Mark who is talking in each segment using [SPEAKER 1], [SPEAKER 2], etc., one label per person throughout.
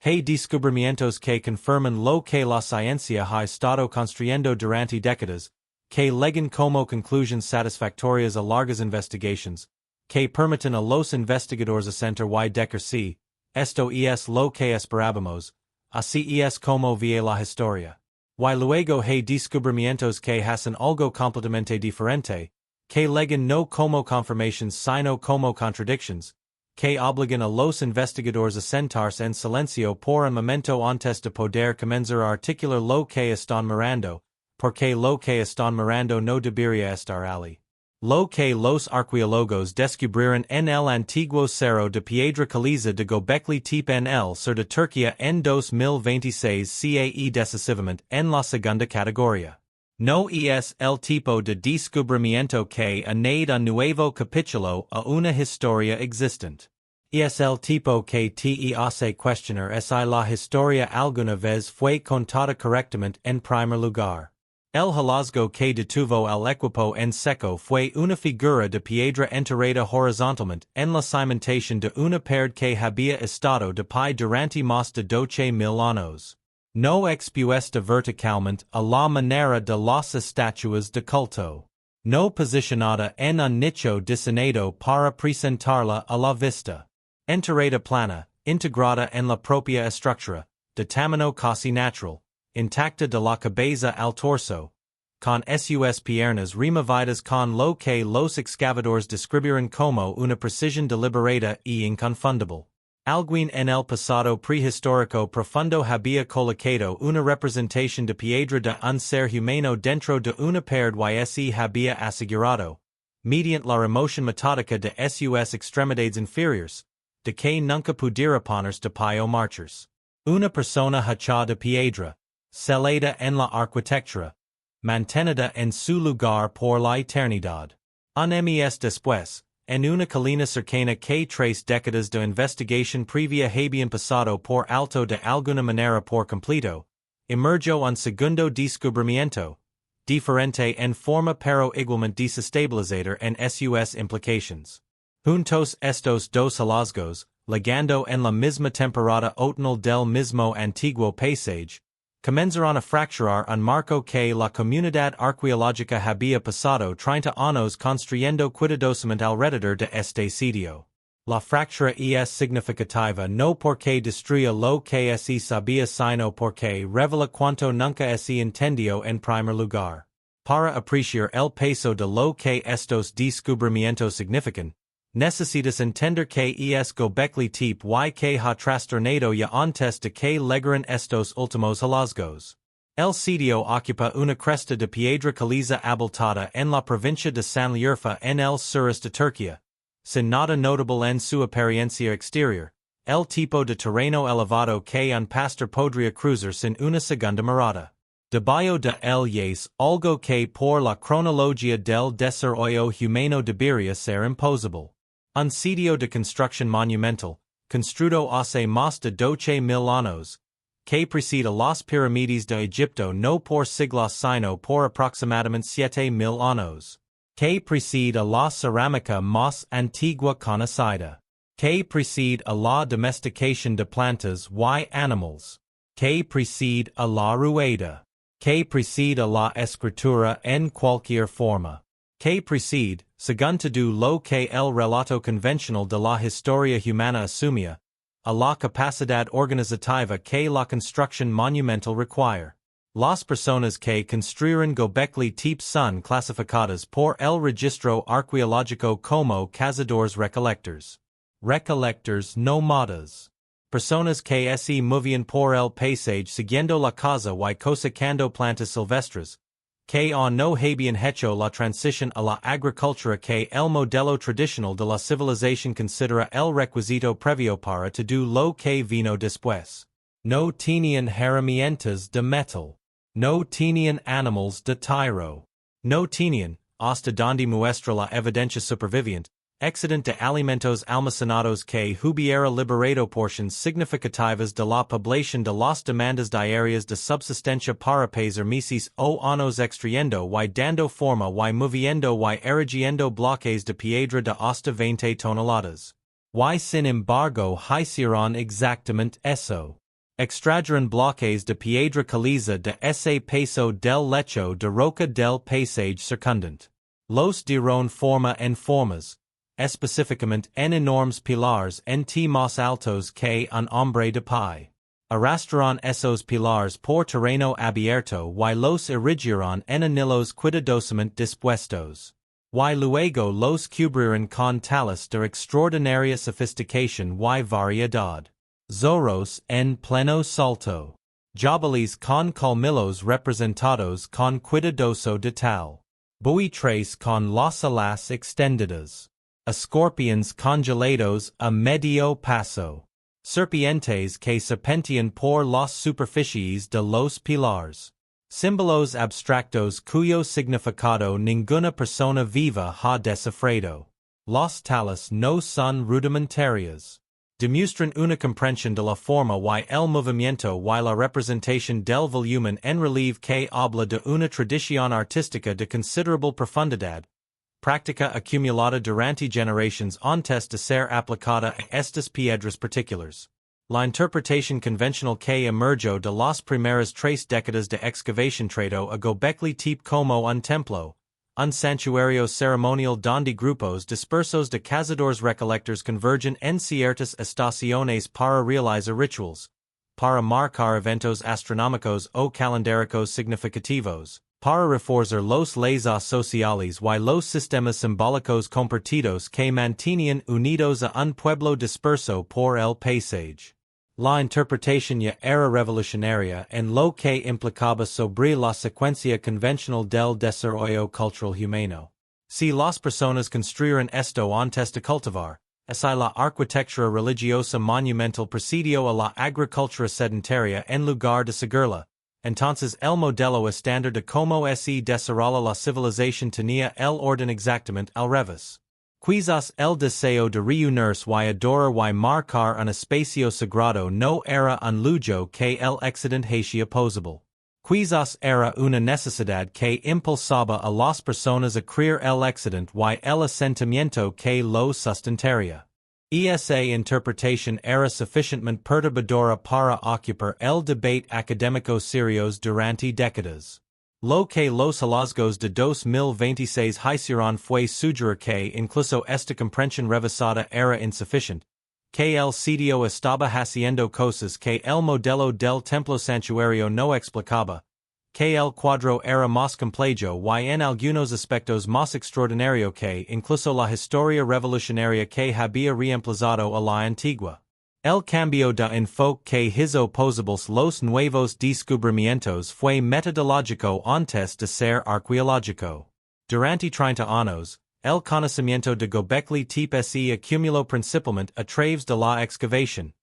[SPEAKER 1] Hay descubrimientos que confirman lo que la ciencia ha estado construyendo durante décadas, que leguen como conclusions satisfactorias a largas investigations, que permiten a los investigadores asentar y decir esto es lo que esperábamos, así es como ve la historia. Y luego hay descubrimientos que hacen algo completamente diferente, que leguen no como confirmations sino como contradictions, que obligan a los investigadores a sentarse en silencio por un momento antes de poder comenzar a articular lo que están mirando, porque lo que están mirando no debería estar allí. Lo que los arqueólogos descubrieron en el antiguo cerro de piedra caliza de Göbekli Tepe en el sur de Turquía en 2026 CAE decisivamente en la segunda categoría. No es el tipo de descubrimiento que añade un nuevo capítulo a una historia existente. Es el tipo que te hace cuestionar si la historia alguna vez fue contada correctamente en primer lugar. El hallazgo que detuvo al equipo en seco fue una figura de piedra enterrada horizontalmente en la cimentación de una pared que había estado de pie durante más de 12,000 años. No expuesta verticalmente a la manera de las estatuas de culto. No posicionada en un nicho diseñado para presentarla a la vista. Enterrada plana, integrada en la propia estructura, de tamaño casi natural, intacta de la cabeza al torso, con sus piernas removidas con lo que los excavadores describieron como una precisión deliberada y inconfundible. Alguien en el pasado prehistórico profundo había colocado una representación de piedra de un ser humano dentro de una pared y se había asegurado, mediante la remoción metódica de sus extremidades inferiores, de que nunca pudiera ponerse de pie o marchas. Una persona hecha de piedra, selada en la arquitectura, mantenida en su lugar por la eternidad. Un mes después, en una colina cercana que 3 décadas de investigación previa habían pasado por alto de alguna manera por completo, emergió un segundo descubrimiento, diferente en forma pero igualmente desestabilizador en sus implications. Juntos estos dos hallazgos, legando en la misma temporada otoñal del mismo antiguo paisaje, comenzaron a fracturar un marco que la comunidad arqueológica había pasado 30 años construyendo cuidadosamente alrededor de este sitio. La fractura es significativa no porque destruya lo que se sabía sino porque revela cuanto nunca se entendió en primer lugar. Para apreciar el peso de lo que estos descubrimientos significan, necesitas entender que es Göbekli Tepe y que ha trastornado ya antes de que llegaran estos últimos hallazgos. El sitio ocupa una cresta de piedra caliza habilitada en la provincia de Sanliurfa en el sureste de Turquía. Sin nada notable en su apariencia exterior, el tipo de terreno elevado que un pastor podría cruzar sin una segunda mirada. Debajo de él yace algo que por la cronología del desarrollo humano debería ser imposible. Un sitio de construcción monumental, construido hace más de 12,000 años, que precede las pirámides de Egipto no por siglos sino por aproximadamente 7,000 años, que precede a la cerámica más antigua conocida, que precede a la domesticación de plantas y animales, que precede a la rueda, que precede a la escritura en cualquier forma, que precede, según todo lo que el relato convencional de la historia humana asumía, a la capacidad organizativa que la construcción monumental requiere. Las personas que construyeron Göbekli Tepe son clasificadas por el registro arqueológico como cazadores recolectores. Recolectores nómadas. Personas que se movían por el paisaje siguiendo la caza y cosechando plantas silvestres, que no habían hecho la transición a la agricultura que el modelo tradicional de la civilización considera el requisito previo para todo lo que vino después. No tenían herramientas de metal. No tenían animales de tiro. No tenían, hasta donde muestra la evidencia superviviente, excedente de alimentos almacenados que hubiera liberado porciones significativas de la población de las demandas diarias de subsistencia para países meses o años extrayendo y dando forma y moviendo y erigiendo bloques de piedra de hasta 20 toneladas. Y sin embargo hicieron exactamente eso. Extrajeron bloques de piedra caliza de ese peso del lecho de roca del paisage circundante. Los dieron forma en formas, específicamente en enormes pilares en más altos que un hombre de pie. Arrastraron esos pilares por terreno abierto y los erigieron en anillos cuidadosamente dispuestos. Y luego los cubrieron con talas de extraordinaria sofisticación y variedad. Zorros en pleno salto. Jabalíes con colmillos representados con cuidadoso detalle. Buitres con las alas extendidas. Escorpions congelados a medio paso. Serpientes que serpentean por las superficies de los pilares. Símbolos abstractos cuyo significado ninguna persona viva ha descifrado. Las talas no son rudimentarias. Demuestran una comprensión de la forma y el movimiento y la representación del volumen en relieve que habla de una tradición artística de considerable profundidad, práctica acumulada durante generaciones antes de ser aplicada a estas piedras particulares. La interpretación convencional que emergió de las primeras 3 décadas de excavación trató a Göbekli Tepe como un templo, un santuario ceremonial donde grupos dispersos de cazadores recolectores convergen en ciertas estaciones para realizar rituals, para marcar eventos astronómicos o calendáricos significativos, para reforzar los lazos sociales y los sistemas simbólicos compartidos que mantenían unidos a un pueblo disperso por el paisage. La interpretación ya era revolucionaria en lo que implicaba sobre la secuencia convencional del desarrollo cultural humano. Si las personas construyeron esto antes de cultivar, así la arquitectura religiosa monumental precedió a la agricultura sedentaria en lugar de seguirla, entonces el modelo estándar de cómo se desarrolla la civilización tenía el orden exactamente al revés. Quizás el deseo de reunirse y adorar y marcar un espacio sagrado no era un lujo que el accidente hacía posible. Quizás era una necesidad que impulsaba a las personas a creer el accidente y el asentimiento que lo sustentaría. Esa interpretación era suficientemente perturbadora para ocupar el debate académico serio durante décadas. Lo que los hallazgos de 2026 hicieron fue sugerir que incluso esta comprensión revisada era insuficiente, que el sitio estaba haciendo cosas que el modelo del templo santuario no explicaba, que el cuadro era más complejo y en algunos aspectos más extraordinario que incluso la historia revolucionaria que había reemplazado a la antigua. El cambio de enfoque que hizo posibles los nuevos descubrimientos fue metodológico antes de ser arqueológico. Durante 30 años, el conocimiento de Göbekli Tepe se acumuló principalmente a través de la excavación,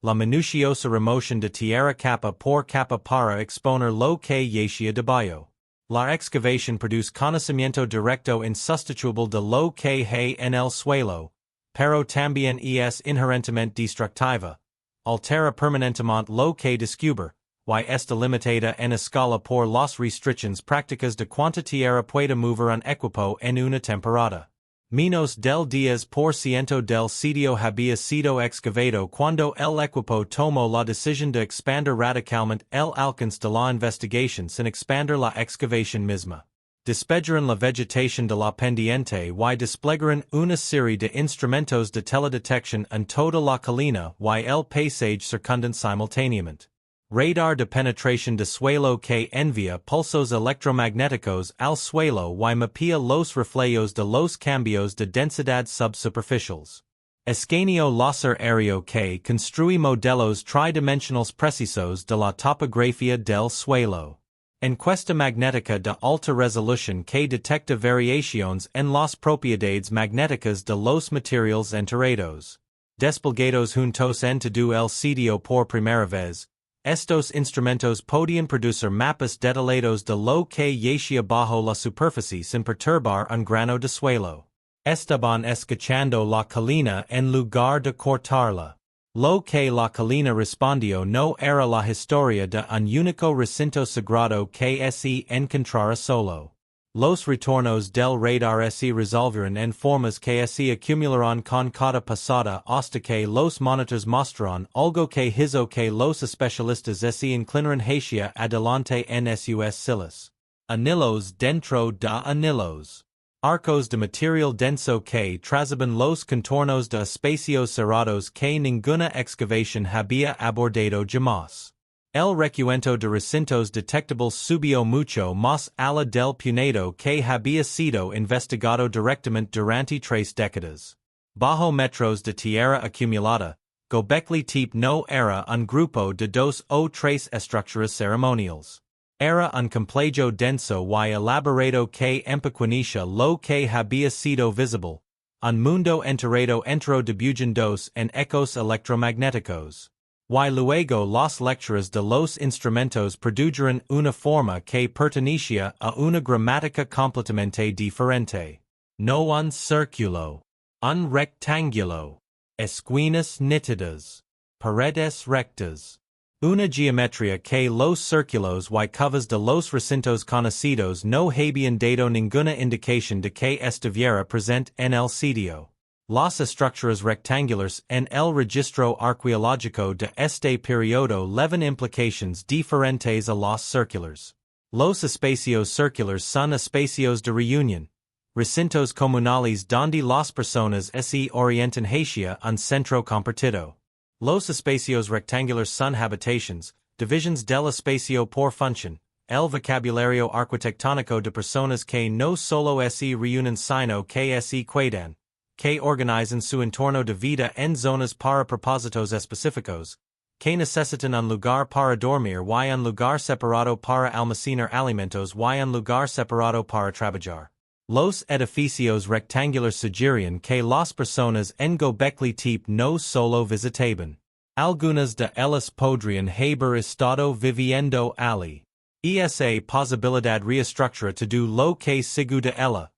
[SPEAKER 1] la minuciosa remoción de tierra capa por capa para exponer lo que yacía debajo. La excavación produce conocimiento directo insustituible de lo que hay en el suelo, pero también es inherentemente destructiva, altera permanentemente lo que descubre, y está limitada en escala por las restricciones prácticas de cuánta tierra puede mover un equipo en una temporada. Menos del 10% del sitio había sido excavado cuando el equipo tomó la decisión de expandir radicalmente el alcance de la investigación sin expandir la excavación misma. Despejaron la vegetación de la pendiente y desplegaron una serie de instrumentos de teledetección en toda la colina y el paisage circundante simultáneamente. Radar de penetración de suelo que envía pulsos electromagnéticos al suelo y mapea los reflejos de los cambios de densidad subsuperficiales. Escaneo láser aéreo que construye modelos tridimensionales precisos de la topografía del suelo. Encuesta magnética de alta resolución que detecta variaciones en las propiedades magnéticas de los materiales enterados. Desplegados juntos en todo el sitio por primera vez, estos instrumentos podían producir mapas detallados de lo que yacía bajo la superficie sin perturbar un grano de suelo. Estaban escuchando la colina en lugar de cortarla. Lo que la colina respondió no era la historia de un único recinto sagrado que se encontrara solo. Los retornos del radar se resolvieron en formas que se acumularon con cada pasada hasta que los monitores mostraron algo que hizo que los especialistas se inclinaran hacia adelante en sus silas. Anillos dentro de anillos. Arcos de material denso que trazaban los contornos de espacios cerrados que ninguna excavación había abordado jamás. El recuento de recintos detectables subió mucho más allá del punto que había sido investigado directamente durante 3 décadas. Bajo metros de tierra acumulada, Göbekli Tepe no era un grupo de 2 o 3 estructuras ceremoniales. Era un complejo denso y elaborado que empequeñía lo que había sido visible, un mundo enterado entero debugando en ecos electromagnéticos. Y luego las lecturas de los instrumentos produjeron una forma que pertenecía a una gramática completamente diferente. No un círculo, un rectángulo, esquinas nítidas, paredes rectas. Una geometría que los círculos y curvas de los recintos conocidos no habían dado ninguna indicación de que estuviera presente en el sitio. Las estructuras rectangulares en el registro arqueológico de este periodo llevan implicaciones diferentes a los circulares. Los espacios circulares son espacios de reunión, recintos comunales donde las personas se orientan hacia un centro compartido. Los espacios rectangulares son habitaciones, divisions del espacio por función, el vocabulario arquitectónico de personas que no solo se reúnen sino que se cuidan, que organizan su entorno de vida en zonas para propósitos específicos, que necesitan un lugar para dormir y un lugar separado para almacenar alimentos y un lugar separado para trabajar. Los edificios rectangulares sugieren que las personas en Göbekli Tepe no solo visitaban. Algunas de ellas podrían haber estado viviendo allí. Esa posibilidad reestructura todo lo que sigue de ella,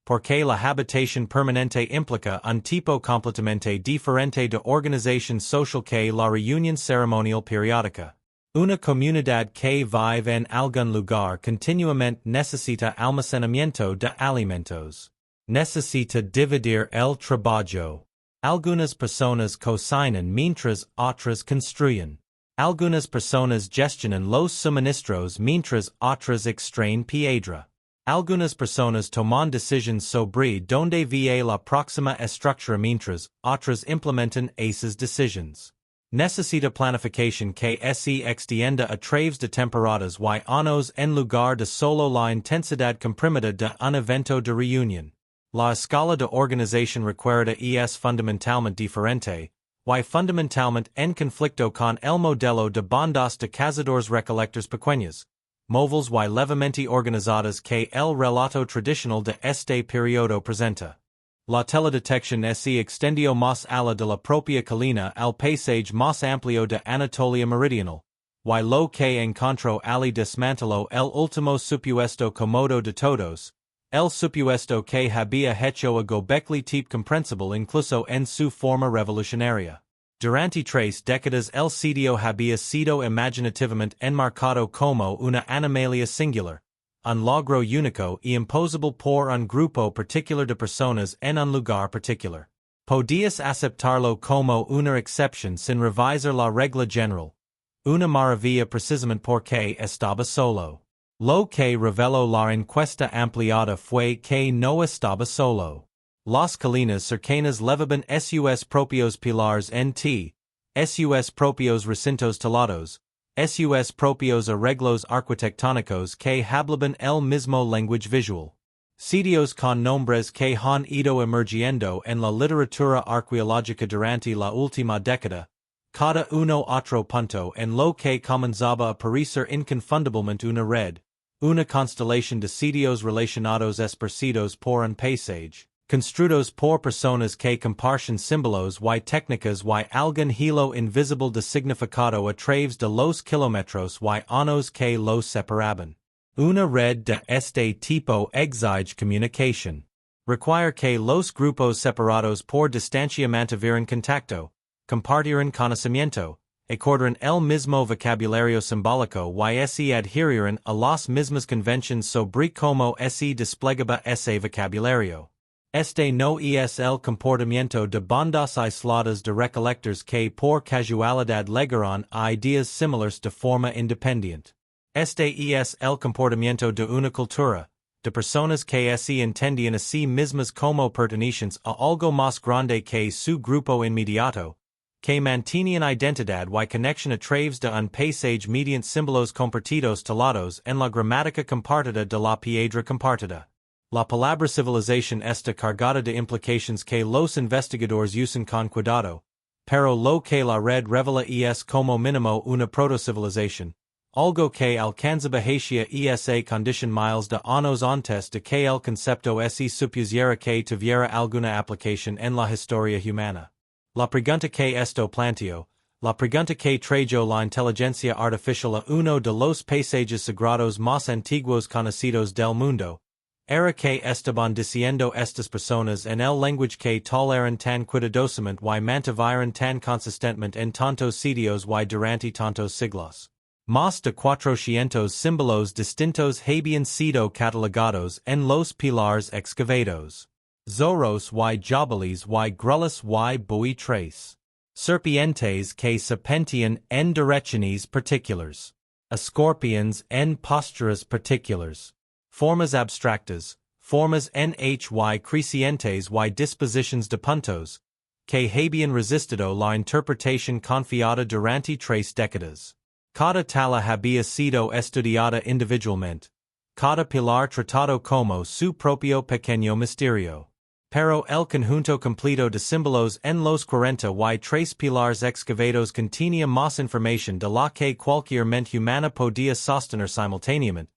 [SPEAKER 1] porque la habitación permanente implica un tipo completamente diferente de organización social que la reunión ceremonial periódica. Una comunidad que vive en algún lugar continuamente necesita almacenamiento de alimentos. Necesita dividir el trabajo. Algunas personas cocinan mientras otras construyen. Algunas personas gestionan los suministros mientras otras extraen piedra. Algunas personas toman decisiones sobre dónde va la próxima estructura mientras otras implementan esas decisiones. Necesita planificación que se extienda a través de temporadas y años en lugar de solo la intensidad comprimida de un evento de reunión. La escala de organización requerida es fundamentalmente diferente, y fundamentalmente en conflicto con el modelo de bandas de cazadores recolectores pequeños, móviles y levemente organizadas que el relato tradicional de este periodo presenta. La teledetección se extendió más allá de la propia colina al paisaje más amplio de Anatolia Meridional, y lo que encontró allí desmanteló el último supuesto comodo de todos, el supuesto que había hecho a Göbekli Tepe comprensible incluso en su forma revolucionaria. Durante 3 décadas el sitio había sido imaginativamente enmarcado como una anomalía singular, un logro único y imposible por un grupo particular de personas en un lugar particular. Podías aceptarlo como una excepción sin revisar la regla general, una maravilla precisamente porque estaba solo. Lo que reveló la encuesta ampliada fue que no estaba solo. Las colinas cercanas levaban sus propios pilares sus propios recintos talados, sus propios arreglos arquitectónicos que hablaban el mismo lenguaje visual. Sitios con nombres que han ido emergiendo en la literatura arqueológica durante la última década, cada uno otro punto en lo que comenzaba a parecer inconfundiblemente una red, una constelación de sitios relacionados esparcidos por un paisaje, construidos por personas que comparten símbolos y técnicas y algún hilo invisible de significado a través de los kilómetros y años que los separaban. Una red de este tipo exige comunicación. Require que los grupos separados por distancia mantuvieran contacto, compartieran conocimiento, acordran el mismo vocabulario simbólico y se adhirieron a las mismas conventions sobre como se desplegaba ese vocabulario. Este no es el comportamiento de bandas aisladas de recolectores que por casualidad legaron a ideas similares de forma independiente. Este es el comportamiento de una cultura, de personas que se entendían a sí mismas como pertenecientes a algo más grande que su grupo inmediato, que mantenían identidad y conexión a través de un paisaje mediante símbolos compartidos talados en la gramática compartida de la piedra compartida. La palabra civilización está cargada de implicaciones que los investigadores usan con cuidado, pero lo que la red revela es como mínimo una protocivilización, algo que alcanzaba hacia esa condición miles de años antes de que el concepto se supusiera que tuviera alguna aplicación en la historia humana. La pregunta que esto planteó, la pregunta que trajo la inteligencia artificial a uno de los paisajes sagrados más antiguos conocidos del mundo, era que estaban diciendo estas personas en el lenguaje que toleraron tan cuidadosamente y mantuvieron tan consistentemente en tantos sitios y durante tantos siglos. Más de 400 símbolos distintos habían sido catalogados en los pilares excavados. Zorros y jabalíes y grulas y buitres. Serpientes que serpentean en direcciones particulares. Escorpions en posturas particulares. Formas abstractas, formas NHY crecientes y disposiciones de puntos, que habían resistido la interpretación confiada durante 3 décadas. Cada tala había sido estudiada individualmente, cada pilar tratado como su propio pequeño misterio. Pero el conjunto completo de símbolos en los 43 pilares excavados contenía más información de la que cualquier mente humana podía sostener simultáneamente,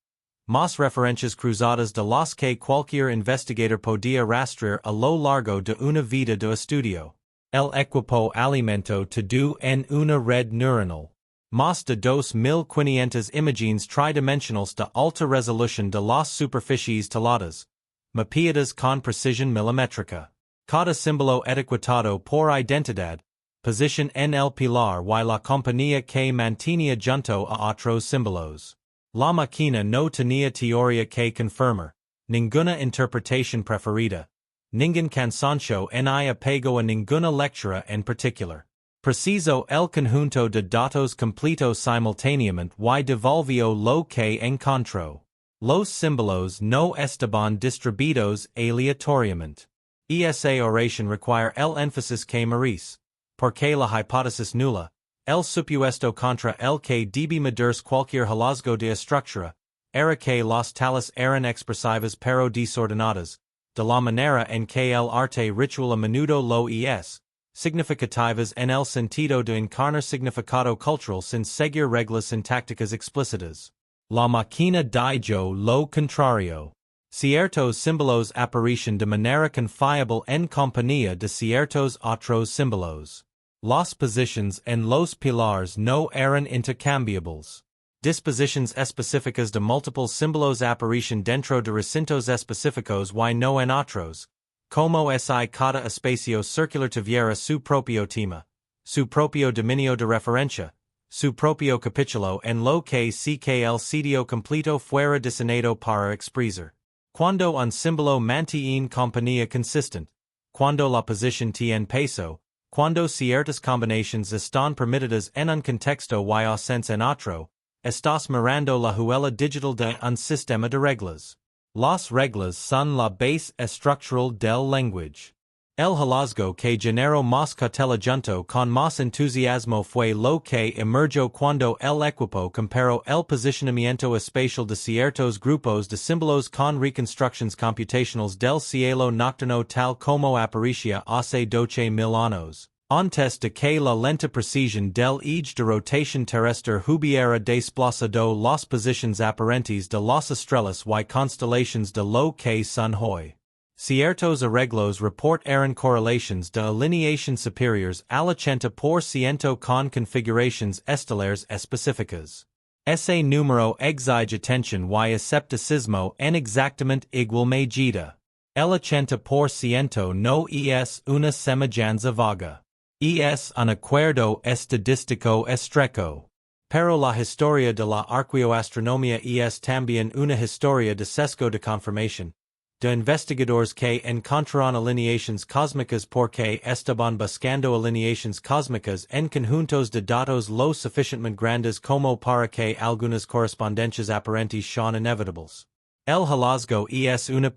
[SPEAKER 1] más referencias cruzadas de las que cualquier investigador podía rastrear a lo largo de una vida de estudio. El equipo alimento todo en una red neuronal. Más de 2.500 imágenes tridimensionales de alta resolución de las superficies taladas, mapeadas con precisión milimétrica. Cada símbolo etiquetado por identidad, posición en el pilar y la compañía que mantenía junto a otros símbolos. La máquina no tenía teoría que confirmar, ninguna interpretación preferida, ningún cansancio ni apego a ninguna lectura en particular. Preciso el conjunto de datos completo simultáneamente y devolvió lo que encontró. Los símbolos no estaban distribuidos aleatoriamente. Esa oración requiere el énfasis que merece, porque la hipótesis nula, el supuesto contra el que debe medirse cualquier hallazgo de estructura, era que las talas eran expresivas pero desordenadas, de la manera en que el arte ritual a menudo lo es, significativas en el sentido de encarnar significado cultural sin seguir reglas sintácticas explícitas. La máquina dijo lo contrario. Ciertos símbolos aparecen de manera confiable en compañía de ciertos otros símbolos. Las posiciones en los pilares no eran intercambiables. Disposiciones específicas de múltiples símbolos aparecen dentro de recintos específicos y no en otros, como si cada espacio circular tuviera su propio tema, su propio dominio de referencia, su propio capítulo en lo que sí que el sitio completo fuera diseñado para expresar. Cuando un símbolo mantiene compañía consistente, cuando la posición tiene peso, cuando ciertas combinaciones están permitidas en un contexto y ausencia en otro, estás mirando la huella digital de un sistema de reglas. Las reglas son la base estructural del lenguaje. El hallazgo que generó más cautela junto con más entusiasmo fue lo que emergió cuando el equipo comparó el posicionamiento espacial de ciertos grupos de símbolos con reconstrucciones computacionales del cielo nocturno tal como aparecía hace 12,000 años, antes de que la lenta precisión del eje de rotación terrestre hubiera desplazado las posiciones aparentes de las estrellas y constelaciones de lo que son hoy. Ciertos arreglos reportaron correlaciones de alineación superiores al 80% con configuraciones estelares específicas. Ese número exige atención y escepticismo en exactamente igual medida. El 80% no es una semejanza vaga. Es un acuerdo estadístico estrecho. Pero la historia de la arqueoastronomía es también una historia de sesgo de confirmación, de investigadores que encontraron alineaciones cósmicas porque estaban buscando alineaciones cósmicas en conjuntos de datos lo suficientemente grandes como para que algunas correspondencias aparentes sean inevitables. El hallazgo es una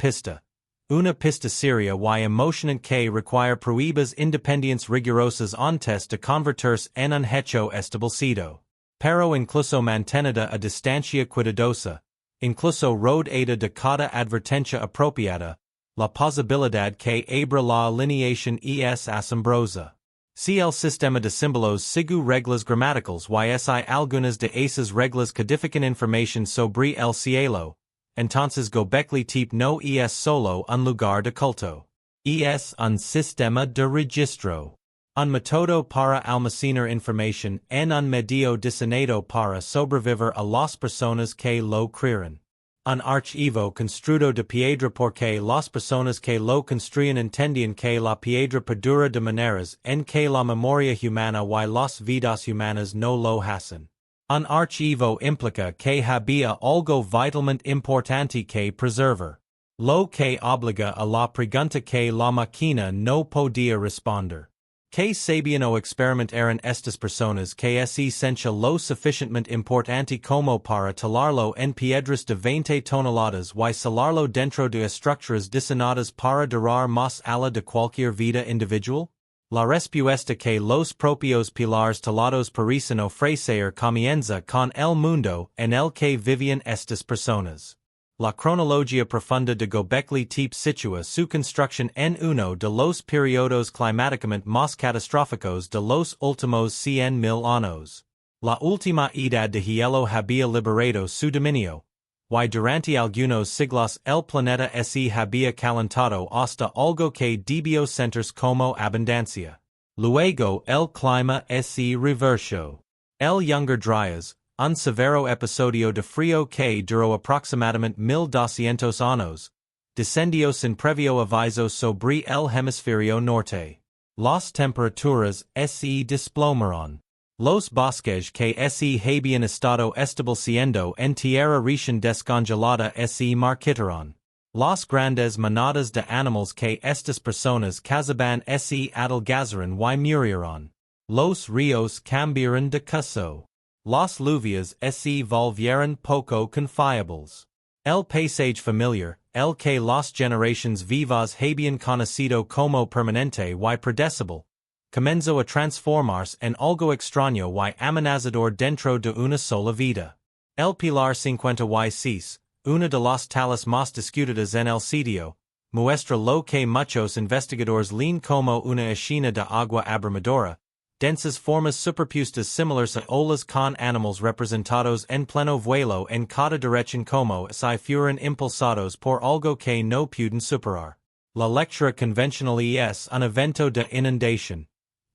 [SPEAKER 1] pista seria y emocionante que require pruebas independientes rigurosas antes de convertirse en un hecho establecido. Pero incluso mantenida a distancia cuidadosa, incluso rodeada de cada advertencia apropiada, la posibilidad que abra la alineación es asombrosa. Si el sistema de símbolos sigue reglas gramaticales y hay algunas de esas reglas codifican información sobre el cielo, entonces Göbekli Tepe no es solo un lugar de culto. Es un sistema de registro. Un método para almacenar información en un medio diseñado para sobrevivir a las personas que lo crean. Un archivo construido de piedra porque las personas que lo construyen entendían que la piedra perdura de maneras en que la memoria humana y las vidas humanas no lo hacen. Un archivo implica que había algo vitalmente importante que preservar, lo que obliga a la pregunta que la máquina no podía responder. Que sabían o experimentaron estas personas que es esencial lo suficientemente importante como para talarlo en piedras de 20 toneladas y salarlo dentro de estructuras diseñadas para durar más allá de cualquier vida individual? La respuesta que los propios pilares talados parecen ofrecer comienza con el mundo en el que vivían estas personas. La cronología profunda de Göbekli Tepe sitúa su construcción en uno de los periodos climáticamente más catastróficos de los últimos 100,000 años. La última edad de hielo había liberado su dominio, y durante algunos siglos el planeta se había calentado hasta algo que debió sentirse como abundancia. Luego el clima se reversó. El Younger Dryas, un severo episodio de frío que duró aproximadamente 1200 años, descendió sin previo aviso sobre el hemisferio norte. Las temperaturas se desplomaron. Los bosques que se habían estado estableciendo en tierra recién descongelada se marchitaron. Las grandes manadas de animales que estas personas cazaban se adelgazaron y murieron. Los ríos cambiaron de curso. Las lluvias se volvieron poco confiables. El paisaje familiar, el que las generaciones vivas habían conocido como permanente y predecible, comenzó a transformarse en algo extraño y amenazador dentro de una sola vida. El pilar 56, una de las talas más discutidas en el sitio, muestra lo que muchos investigadores leen como una escena de agua abrumadora, densas formas superpuestas similares a olas con animales representados en pleno vuelo en cada dirección como si fueran impulsados por algo que no pueden superar. La lectura convencional es un evento de inundación.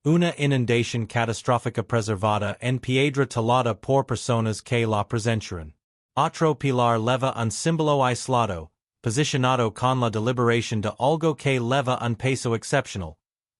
[SPEAKER 1] Una inundación catastrófica preservada en piedra talada por personas que la presenciaron. Otro pilar leva un símbolo aislado, posicionado con la deliberación de algo que leva un peso excepcional,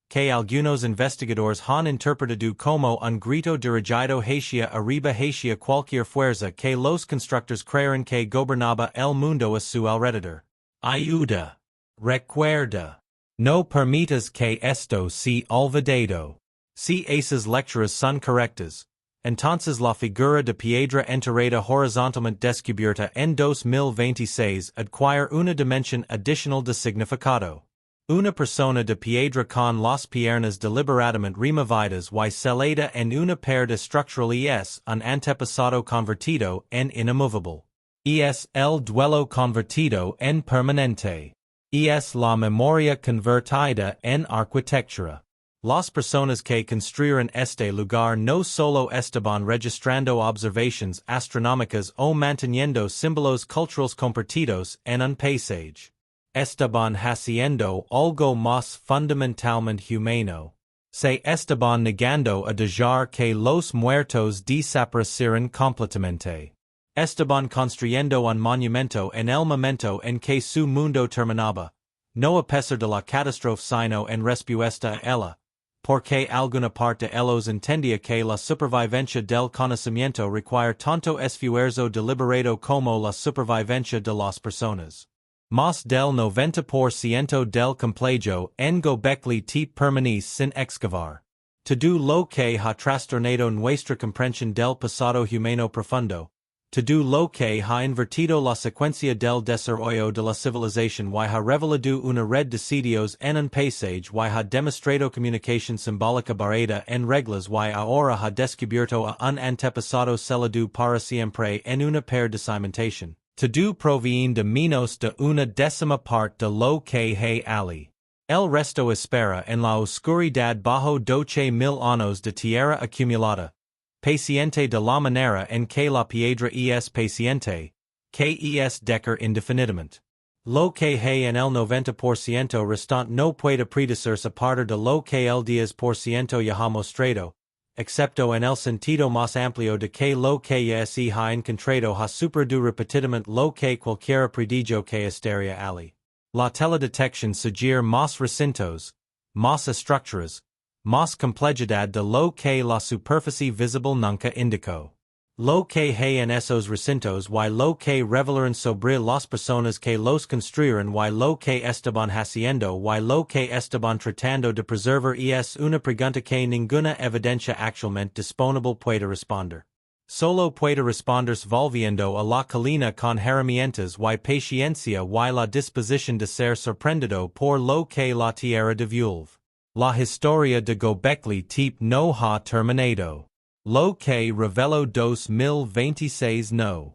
[SPEAKER 1] que algunos investigadores han interpretado como un grito dirigido hacia arriba hacia cualquier fuerza que los constructores creyeron que gobernaba el mundo a su alrededor. Ayuda. Recuerda. No permitas que esto sea olvidado. Si esas lecturas son correctas, entonces la figura de piedra enterrada horizontalmente descubierta en 2026 adquiere una dimensión adicional de significado. Una persona de piedra con las piernas deliberadamente removidas y selada en una pared estructural es un antepasado convertido en inamovible. Es el duelo convertido en permanente. Es la memoria convertida en arquitectura. Las personas que construyeron este lugar no solo estaban registrando observaciones astronómicas o manteniendo símbolos culturales compartidos en un paisaje. Estaban haciendo algo más fundamentalmente humano. Se estaban negando a dejar que los muertos desaparecieran completamente. Estaban construyendo un monumento en el momento en que su mundo terminaba, no a pesar de la catástrofe sino en respuesta a ella. porque alguna parte de ellos entendía que la supervivencia del conocimiento require tanto esfuerzo deliberado como la supervivencia de las personas. Más del 90% del complejo en Göbekli Tepe permanece sin excavar. Todo lo que ha trastornado nuestra comprensión del pasado humano profundo. Todo lo que ha invertido la secuencia del desarrollo de la civilización y ha revelado una red de sitios en un paisaje y ha demostrado comunicación simbólica barata en reglas y ahora ha descubierto a un antepasado celado para siempre en una pair de cimentación. Todo proviene de menos de una décima parte de lo que hay allí. El resto espera en la oscuridad bajo 12,000 años de tierra acumulada. Paciente de la manera en que la piedra es paciente, que es decker indefinidamente. Lo que hay en el 90% restante no puede predecirse a partir de lo que el 10% ya ha mostrado, excepto en el sentido más amplio de que lo que ya se ha encontrado ha superado repetidamente lo que cualquiera predijo que estaría allí. La teledetección sugiere más recintos, más estructuras, más complejidad de lo que la superficie visible nunca indicó. Lo que hay en esos recintos y lo que revelaron sobre las personas que los construyeron y lo que estaban haciendo y lo que estaban tratando de preservar es una pregunta que ninguna evidencia actualmente disponible puede responder. Solo puede responderse volviendo a la colina con herramientas y paciencia y la disposición de ser sorprendido por lo que la tierra devuelve. La historia de Göbekli Tepe no ha terminado. Lo que reveló 2026 no.